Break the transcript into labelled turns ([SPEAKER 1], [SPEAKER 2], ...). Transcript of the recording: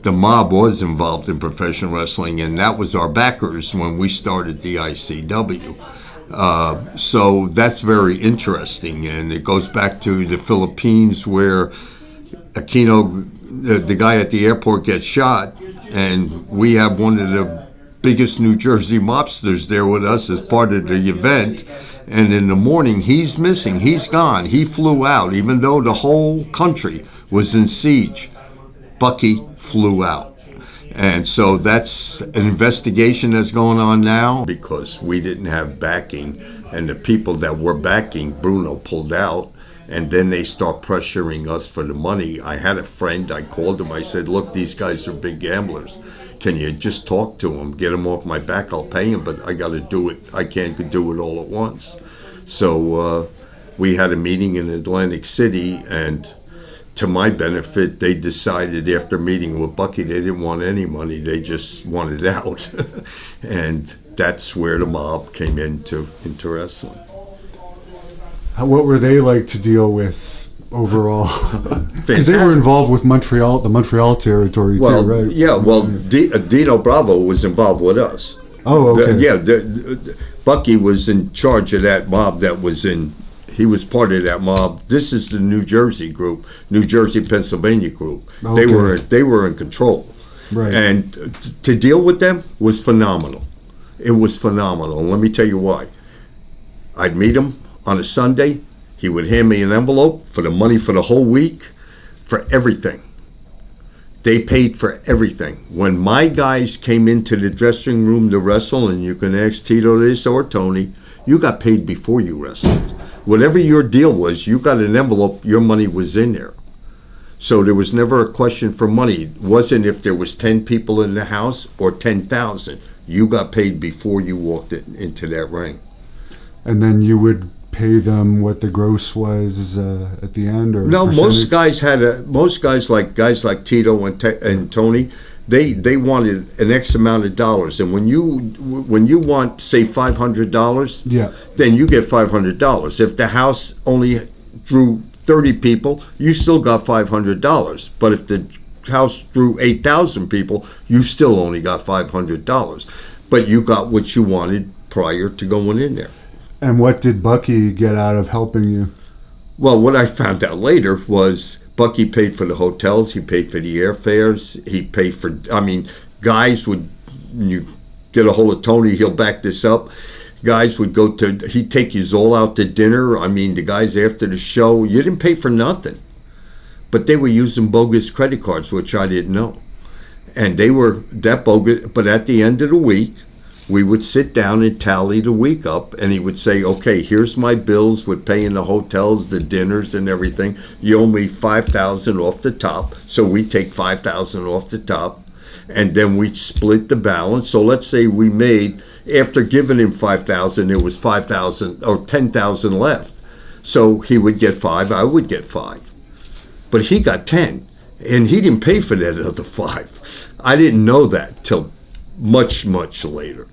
[SPEAKER 1] the mob was involved in professional wrestling, and that was our backers when we started the ICW. So that's very interesting, and it goes back to the Philippines where Aquino, the guy at the airport, gets shot, and we have one of the biggest New Jersey mobsters there with us as part of the event. And in the morning, he's missing. He's gone. He flew out, even though the whole country was in siege. Bucky flew out. And so that's an investigation that's going on now because we didn't have backing, and the people that were backing Bruno pulled out, and then they start pressuring us for the money. I had a friend, I called him, I said, look, these guys are big gamblers. Can you just talk to them, get them off my back? I'll pay them, but I got to do it. I can't do it all at once. So we had a meeting in Atlantic City, and to my benefit, they decided after meeting with Bucky, they didn't want any money. They just wanted out. And that's where the mob came into wrestling.
[SPEAKER 2] What were they like to deal with overall? Because they were involved with Montreal, the Montreal territory too, right?
[SPEAKER 1] Yeah, well, Dino Bravo was involved with us.
[SPEAKER 2] Oh, okay.
[SPEAKER 1] Bucky was in charge of that mob that was in, he was part of that mob. This is the New Jersey group, New Jersey, Pennsylvania group. Okay. They were in control.
[SPEAKER 2] Right.
[SPEAKER 1] And to deal with them was phenomenal. It was phenomenal. And let me tell you why. I'd meet him on a Sunday. He would hand me an envelope for the money for the whole week, for everything. They paid for everything. When my guys came into the dressing room to wrestle, and you can ask Tito this or Tony, you got paid before you wrestled. Whatever your deal was, you got an envelope, your money was in there. So there was never a question for money. It wasn't if there was 10 people in the house or 10,000. You got paid before you walked into that ring.
[SPEAKER 2] And then you would pay them what the gross was at the end, or
[SPEAKER 1] no?
[SPEAKER 2] Percentage?
[SPEAKER 1] Most guys like Tito and Tony, they wanted an X amount of dollars, and when you want, say, $500,
[SPEAKER 2] yeah,
[SPEAKER 1] then you get $500. If the house only drew 30 people, you still got $500. But if the house drew 8,000 people, you still only got $500. But you got what you wanted prior to going in there.
[SPEAKER 2] And what did Bucky get out of helping you?
[SPEAKER 1] Well, what I found out later was Bucky paid for the hotels, he paid for the airfares, he paid for, guys would, you get a hold of Tony, he'll back this up, guys would go to, he'd take you all out to dinner. The guys after the show, you didn't pay for nothing. But they were using bogus credit cards, which I didn't know. And they were that bogus, but at the end of the week, we would sit down and tally the week up, and he would say, okay, here's my bills with paying the hotels, the dinners, and everything. You owe me $5,000 off the top, so we take $5,000 off the top, and then we split the balance. So let's say we made, after giving him $5,000, there was $5,000 or $10,000 left. So he would get $5, I would get $5. But he got $10, and he didn't pay for that other $5. I didn't know that till much, much later.